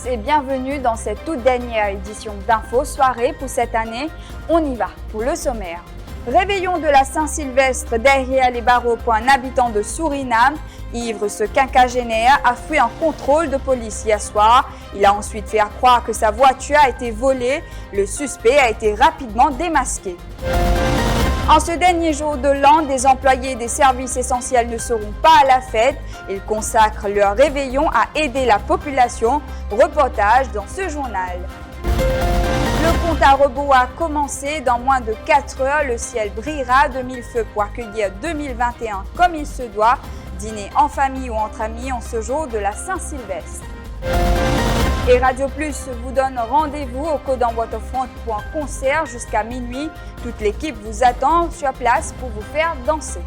et bienvenue dans cette toute dernière édition d'Info Soirée pour cette année. On y va pour le sommaire. Réveillon de la Saint-Sylvestre derrière les barreaux pour un habitant de Suriname. Ivre, ce quinquagénaire a fui un contrôle de police hier soir. Il a ensuite fait croire que sa voiture a été volée. Le suspect a été rapidement démasqué. En ce dernier jour de l'an, des employés des services essentiels ne seront pas à la fête. Ils consacrent leur réveillon à aider la population. Reportage dans ce journal. Le compte à rebours a commencé. Dans moins de 4 heures, le ciel brillera de mille feux pour accueillir 2021 comme il se doit. Dîner en famille ou entre amis en ce jour de la Saint-Sylvestre. Et Radio Plus vous donne rendez-vous au Codan Waterfront pour un concert jusqu'à minuit. Toute l'équipe vous attend sur place pour vous faire danser.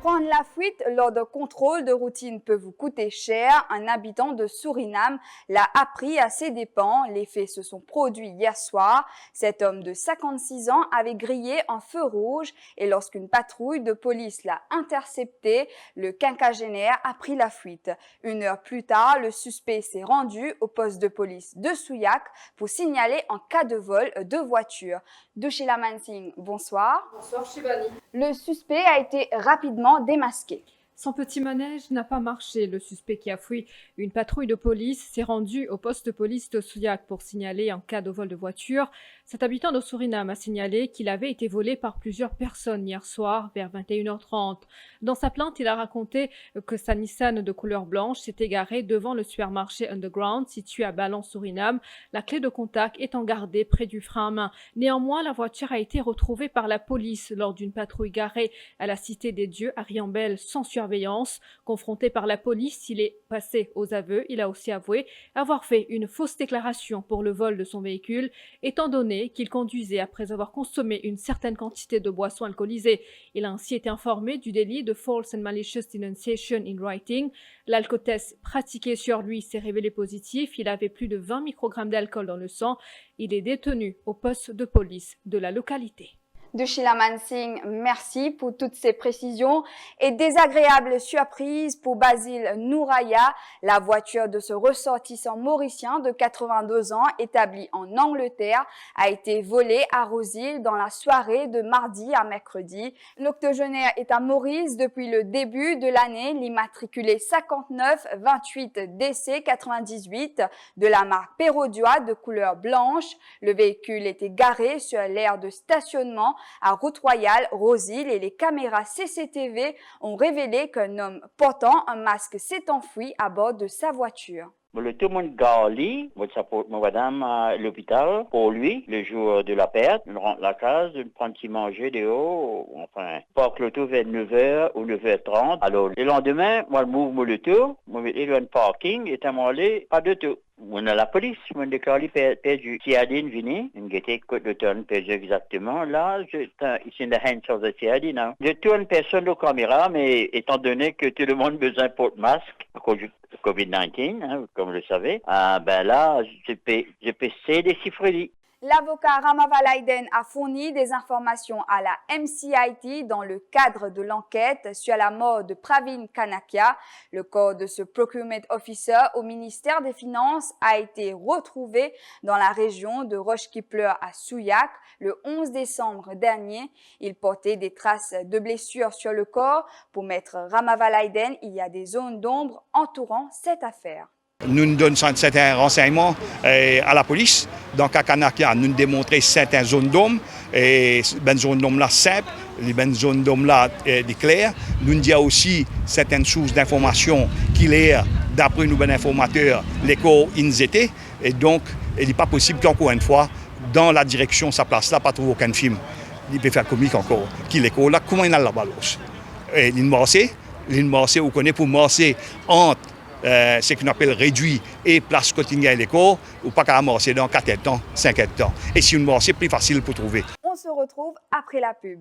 Prendre la fuite lors d'un contrôle de routine peut vous coûter cher. Un habitant de Suriname l'a appris à ses dépens. Les faits se sont produits hier soir. Cet homme de 56 ans avait grillé un feu rouge et lorsqu'une patrouille de police l'a intercepté, le quinquagénaire a pris la fuite. 1 heure plus tard, le suspect s'est rendu au poste de police de Souillac pour signaler un cas de vol de voiture. Douchila Mansing, bonsoir. Bonsoir Shivani. Le suspect a été rapidement démasqué. Son petit manège n'a pas marché. Le suspect qui a fui une patrouille de police s'est rendu au poste de police de Souillac pour signaler un cas de vol de voiture. Cet habitant de Suriname a signalé qu'il avait été volé par plusieurs personnes hier soir vers 21h30. Dans sa plainte, il a raconté que sa Nissan de couleur blanche s'était garée devant le supermarché Underground situé à Balan, Suriname, la clé de contact étant gardée près du frein à main. Néanmoins, la voiture a été retrouvée par la police lors d'une patrouille garée à la Cité des Dieux à Riambel sans surveillance. Confronté par la police, il est passé aux aveux. Il a aussi avoué avoir fait une fausse déclaration pour le vol de son véhicule, étant donné qu'il conduisait après avoir consommé une certaine quantité de boissons alcoolisées. Il a ainsi été informé du délit de False and Malicious Denunciation in Writing. L'alcotest pratiqué sur lui s'est révélé positif. Il avait plus de 20 microgrammes d'alcool dans le sang. Il est détenu au poste de police de la localité. Douchila Mansing, merci pour toutes ces précisions et désagréable surprise pour Basile Nouraya. La voiture de ce ressortissant mauricien de 82 ans établi en Angleterre a été volée à Rosehill dans la soirée de mardi à mercredi. L'octogénaire est à Maurice depuis le début de l'année, l'immatriculé 59 28 DC 98 de la marque Perrodua de couleur blanche. Le véhicule était garé sur l'aire de stationnement à Route Royale, Rosehill, et les caméras CCTV ont révélé qu'un homme portant un masque s'est enfui à bord de sa voiture. Tout le monde garli, madame à l'hôpital pour lui, le jour de la perte. On rentre la case, on prend un petit manger dehors, enfin, parque l'auto vers 9h ou 9h30. Alors, le lendemain, moi, je m'ouvre l'auto, je vais aller dans le parking, et à aller, pas de tout. On a la police, on déclare perdu. CID venu, on était côte de tonne perdu exactement. Là, ici in the hands of the CID now. Je tourne personne aux caméras, mais étant donné que tout le monde a besoin de porte-masque à cause du COVID-19, hein, comme vous le savez, ben là, je peux essayer des chiffres. L'avocat Ramavalaiden a fourni des informations à la MCIT dans le cadre de l'enquête sur la mort de Pravin Kanakia. Le corps de ce procurement officer au ministère des Finances a été retrouvé dans la région de Roche-qui-Pleure à Souillac le 11 décembre dernier. Il portait des traces de blessures sur le corps. Pour maître Ramavalaiden, il y a des zones d'ombre entourant cette affaire. Nous donnons certains renseignements à la police. Donc à Kanakia, nous démontrons certaines zones d'ombre. Et les zones d'ombre là simples, les zones d'ombre là claires. Nous disons aussi certaines sources d'informations qui l'air, d'après nous, informateurs, les corps INZT. Et donc, il n'est pas possible qu'encore une fois, dans la direction, sa place là, pas trouver aucun film. Il peut faire comique encore. Qui les corps là, comment il a la balance? Et l'île Marseille, vous connaissez pour Marseille entre ce qu'on appelle réduit et place Cotinga et l'école, ou pas qu'à marcher dans 4 temps, 5 temps. Et si on marche, c'est plus facile pour trouver. On se retrouve après la pub.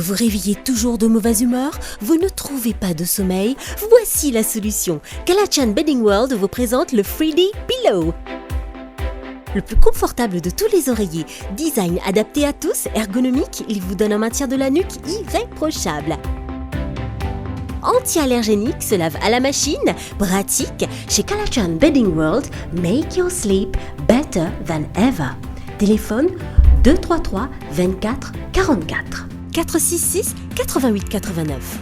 Vous réveillez toujours de mauvaise humeur? Vous ne trouvez pas de sommeil? Voici la solution. Kalachan Bedding World vous présente le 3D Pillow. Le plus confortable de tous les oreillers. Design adapté à tous, ergonomique, il vous donne un maintien de la nuque irréprochable. Anti-allergénique, se lave à la machine, pratique. Chez Kalachan Bedding World, make your sleep better than ever. Téléphone 233 24 44 466 88 89.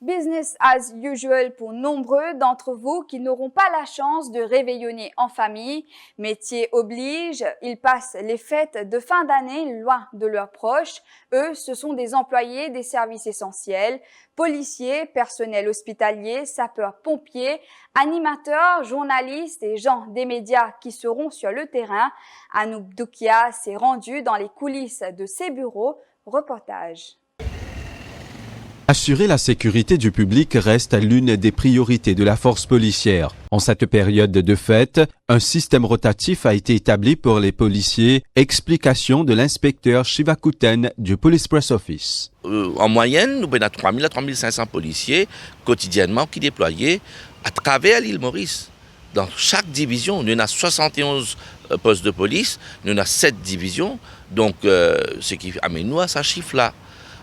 Business as usual pour nombreux d'entre vous qui n'auront pas la chance de réveillonner en famille. Métier oblige, ils passent les fêtes de fin d'année loin de leurs proches. Eux, ce sont des employés des services essentiels, policiers, personnel hospitalier, sapeurs-pompiers, animateurs, journalistes et gens des médias qui seront sur le terrain. Anouk Doukia s'est rendu dans les coulisses de ses bureaux. Reportage. Assurer la sécurité du public reste l'une des priorités de la force policière. En cette période de fête, un système rotatif a été établi pour les policiers. Explication de l'inspecteur Shivakuten du Police Press Office. En moyenne, nous avons 3 000 à 3 500 policiers quotidiennement qui déployés à travers l'île Maurice. Dans chaque division, nous avons 71 postes de police, nous avons 7 divisions, donc ce qui amène nous à ce chiffre-là.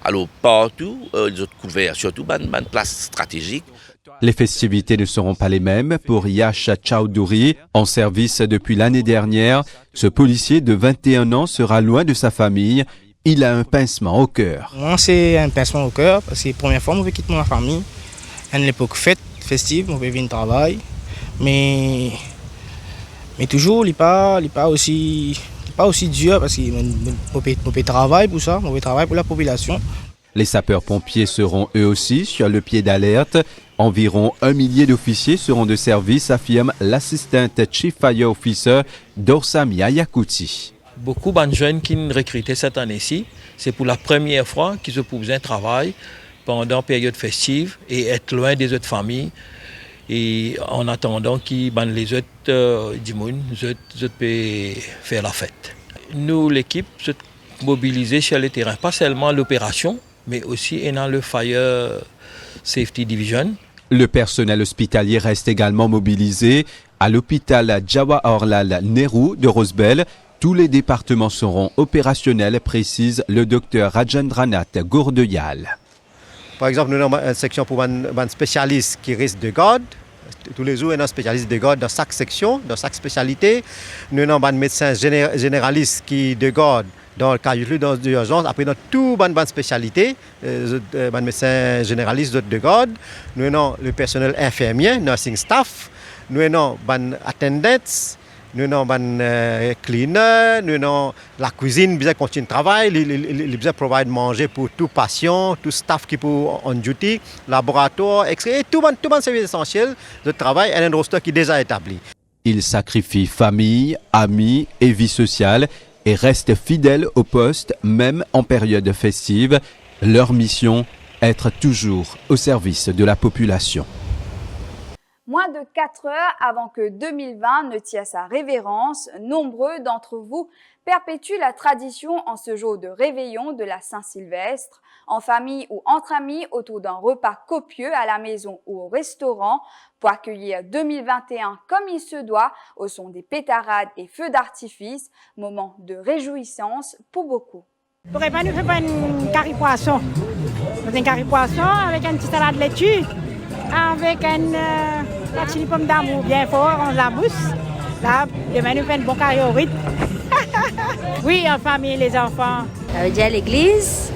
Alors partout, les autres couverts, surtout dans place stratégique. Les festivités ne seront pas les mêmes pour Yash Chowdhury. En service depuis l'année dernière, ce policier de 21 ans sera loin de sa famille. Il a un pincement au cœur. Moi, c'est un pincement au cœur parce que c'est la première fois que je vais quitter ma famille. À l'époque festive, je vais venir travailler. Mais toujours, il n'est pas aussi dur parce que je travaille pour ça, je travaille pour la population. Les sapeurs-pompiers seront eux aussi sur le pied d'alerte. Environ 1 millier d'officiers seront de service, affirme l'assistant Chief Fire Officer Dorsamia Yakuti. Beaucoup de jeunes qui nous recrutent cette année-ci, c'est pour la première fois qu'ils ont posé un travail pendant la période festive et être loin des autres familles. Et en attendant qu'ils les autres dimoun, les autres peuvent faire la fête. Nous, l'équipe, se mobiliser sur le terrain, pas seulement l'opération, mais aussi dans le Fire Safety Division. Le personnel hospitalier reste également mobilisé. À l'hôpital Jawaharlal Nehru de Rosebel, tous les départements seront opérationnels, précise le docteur Rajendranath Gourdeyal. Par exemple, nous avons une section pour un spécialiste qui risque de garde. Tous les jours, il y a un spécialiste de garde dans chaque section, dans chaque spécialité. Nous avons un médecin généraliste qui de garde dans le cas d'urgence. Après, nous avons tout une spécialité, un médecin généraliste de garde. Nous avons le personnel infirmier, nursing staff. Nous avons un attendant. Nous avons un cleaner, nous avons la cuisine, besoin continuer de travail, ils besoin provide manger pour tout patient, tout staff qui est on duty, laboratoire, etc. Tout le service essentiel de travail et un roster qui est déjà établi. Ils sacrifient famille, amis et vie sociale et restent fidèles au poste, même en période festive. Leur mission, être toujours au service de la population. Moins de 4 heures avant que 2020 ne tire sa révérence, nombreux d'entre vous perpétuent la tradition en ce jour de réveillon de la Saint-Sylvestre, en famille ou entre amis autour d'un repas copieux à la maison ou au restaurant pour accueillir 2021 comme il se doit au son des pétarades et feux d'artifice, moment de réjouissance pour beaucoup. Pour repas, nous faisons une curry poisson. Une curry poisson avec une petite salade laitue, avec la chili pomme d'amour bien fort, on la mousse. Là, demain, nous faisons un bon curry au rythme. Oui, en famille, les enfants. Ça veut dire à l'église,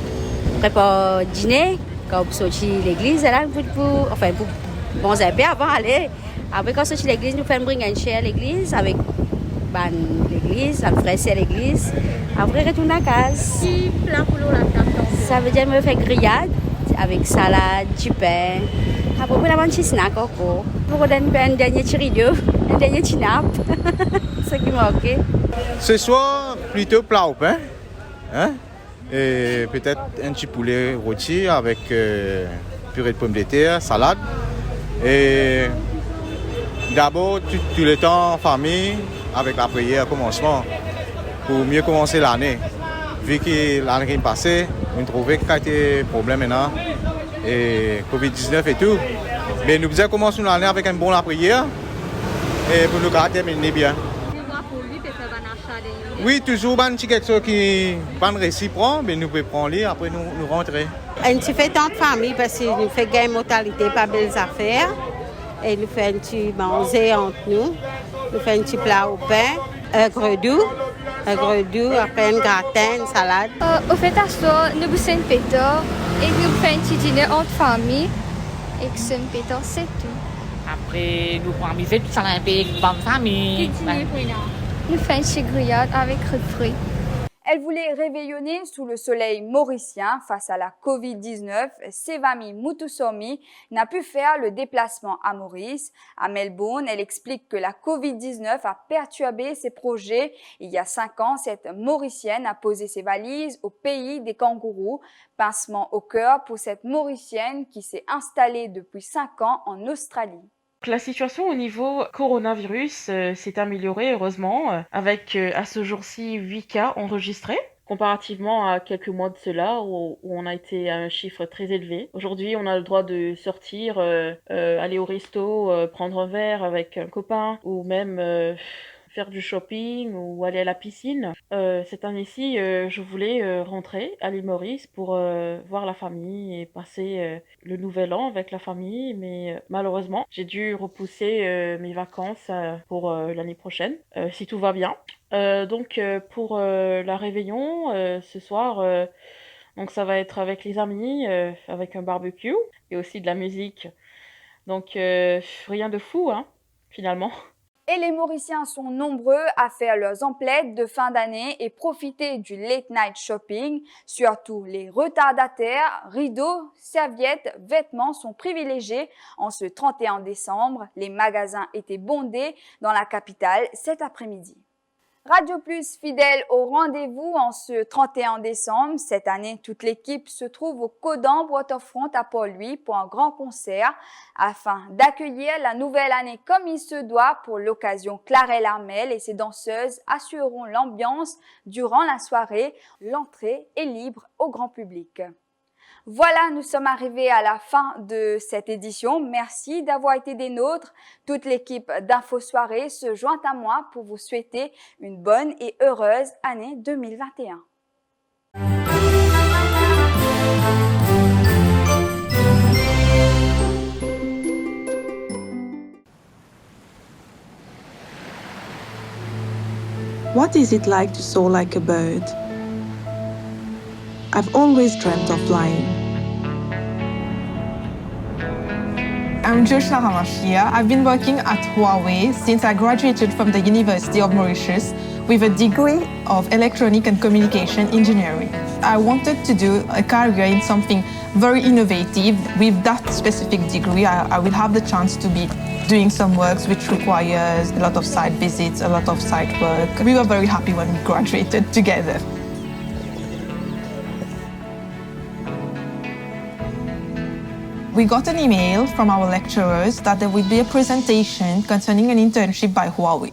on prépare dîner, quand on sortit l'église, là, pour bon zébé avant d'aller. Après, quand on sortit l'église, nous faisons un chien à l'église avec l'église, on fraisse à l'église. Après, retourne à la case. Qui plat pour la table? Ça veut dire me faire grillade avec salade, du pain. Après, on a un petit snack encore. Pour un dernier petit rideau, un dernier petit nappe. C'est ce qui manque. Ce soir, plutôt plat au pain. Hein? Et peut-être un petit poulet rôti avec purée de pommes de terre, salade. Et d'abord, tout le temps en famille, avec la prière au commencement. pour mieux commencer l'année. Vu que l'année qui est passée, on trouvait qu'il y a des problèmes maintenant, et Covid-19 et tout. Mais nous avons commencé l'année avec un bon la prière, et pour nous terminer bien. Oui, toujours quelque chose qui pas réciproque, mais nous pouvons prendre et après nous rentrer. On fait tant de famille parce que nous faisons gain mortalité, pas belles affaires. Et nous faisons un petit manger entre nous. Nous faisons un petit plat au pain, un gredou, après un gratin, une salade. Au fait, à soir, nous boussons une pétard et nous faisons un petit dîner entre famille. Et que c'est une pétard, c'est tout. Après, nous prenons un petit salade avec bonne famille. Nous faisons une petite grillade avec de fruits. Elle voulait réveillonner sous le soleil mauricien face à la Covid-19. Sevami Mutusomi n'a pu faire le déplacement à Maurice. À Melbourne, elle explique que la Covid-19 a perturbé ses projets. Il y a 5 ans, cette Mauricienne a posé ses valises au pays des kangourous. Pincement au cœur pour cette Mauricienne qui s'est installée depuis 5 ans en Australie. La situation au niveau coronavirus s'est améliorée heureusement, avec à ce jour-ci 8 cas enregistrés, comparativement à quelques mois de cela où on a été à un chiffre très élevé. Aujourd'hui, on a le droit de sortir, aller au resto, prendre un verre avec un copain ou même faire du shopping ou aller à la piscine. Cette année-ci, je voulais rentrer à l'île Maurice pour voir la famille et passer le nouvel an avec la famille, mais malheureusement, j'ai dû repousser mes vacances pour l'année prochaine, si tout va bien. Donc pour la réveillon, ce soir, donc ça va être avec les amis, avec un barbecue et aussi de la musique. Donc rien de fou, hein, finalement. Et les Mauriciens sont nombreux à faire leurs emplettes de fin d'année et profiter du late night shopping. Surtout les retardataires, rideaux, serviettes, vêtements sont privilégiés. En ce 31 décembre, les magasins étaient bondés dans la capitale cet après-midi. Radio Plus fidèle au rendez-vous en ce 31 décembre. Cette année, toute l'équipe se trouve au Codan Waterfront à Port-Louis pour un grand concert afin d'accueillir la nouvelle année comme il se doit. Pour l'occasion, Clarelle Armel et ses danseuses assureront l'ambiance durant la soirée. L'entrée est libre au grand public. Voilà, nous sommes arrivés à la fin de cette édition. Merci d'avoir été des nôtres. Toute l'équipe d'Info Soirée se joint à moi pour vous souhaiter une bonne et heureuse année 2021. What is it like to soar like a bird? I've always dreamt of flying. I'm Joshna Hamashia. I've been working at Huawei since I graduated from the University of Mauritius with a degree of Electronic and Communication Engineering. I wanted to do a career in something very innovative. With that specific degree, I will have the chance to be doing some works which requires a lot of site visits, a lot of site work. We were very happy when we graduated together. We got an email from our lecturers that there would be a presentation concerning an internship by Huawei.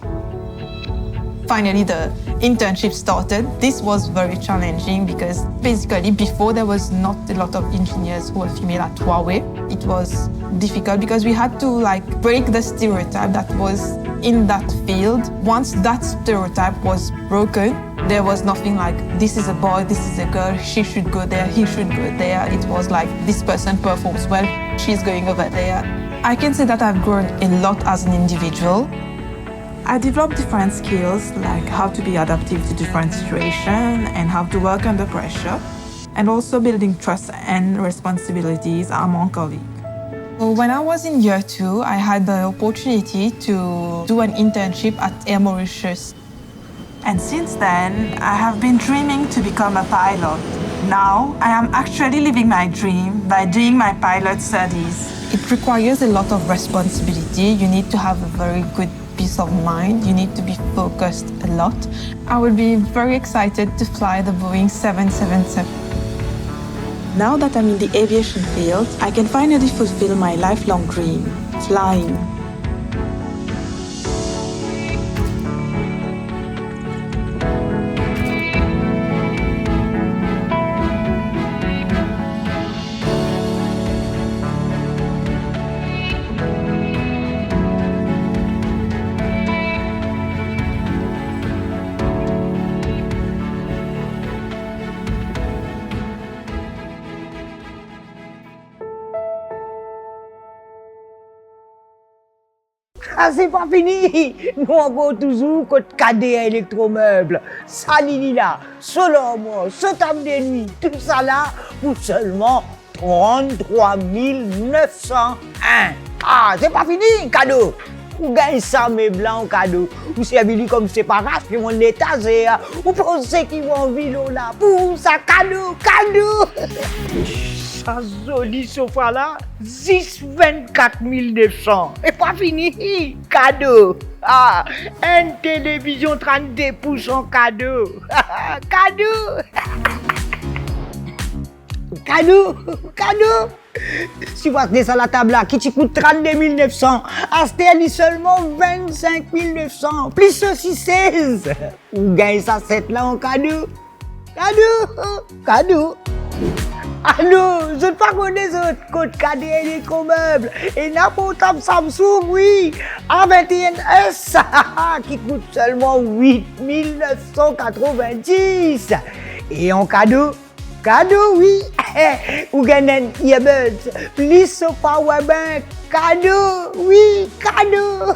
Finally, the internship started. This was very challenging because basically before there was not a lot of engineers who were female at Huawei. It was difficult because we had to break the stereotype that was in that field. Once that stereotype was broken, there was nothing like this is a boy, this is a girl, she should go there, he should go there. It was like this person performs well, she's going over there. I can say that I've grown a lot as an individual. I developed different skills like how to be adaptive to different situations and how to work under pressure, and also building trust and responsibilities among colleagues. When I was in year 2, I had the opportunity to do an internship at Air Mauritius. And since then, I have been dreaming to become a pilot. Now, I am actually living my dream by doing my pilot studies. It requires a lot of responsibility. You need to have a very good peace of mind. You need to be focused a lot. I will be very excited to fly the Boeing 777. Now that I'm in the aviation field, I can finally fulfill my lifelong dream, flying. c'est pas fini. Nous avons toujours côté KDA électromeubles. Ça, là, selon moi, ce table de nuit, tout ça là, pour seulement 33 901. Ah, c'est pas fini, cadeau. Vous gagnez ça, mes blancs cadeaux. Vous servez comme séparation, puis mon état, c'est. Vous pensez qu'ils vont en ville là. Pour ça, cadeau. Ça joli sofa là, 24 900. Et pas fini, cadeau. Ah, une télévision 32 pouces en cadeau. Cadeau. Si vous achetez ça à la table là, qui te coûte 32 900, achetez seulement 25 900, plus ceci 16. Vous gagnez ça 7 là en cadeau. Allô, je ne pas connais autres codes KDA électromeubles et n'importe Samsung, oui, A21S qui coûte seulement 8 990. Et en cadeau, oui, ou gagnez earbuds, plus powerbank, cadeau, oui, cadeau.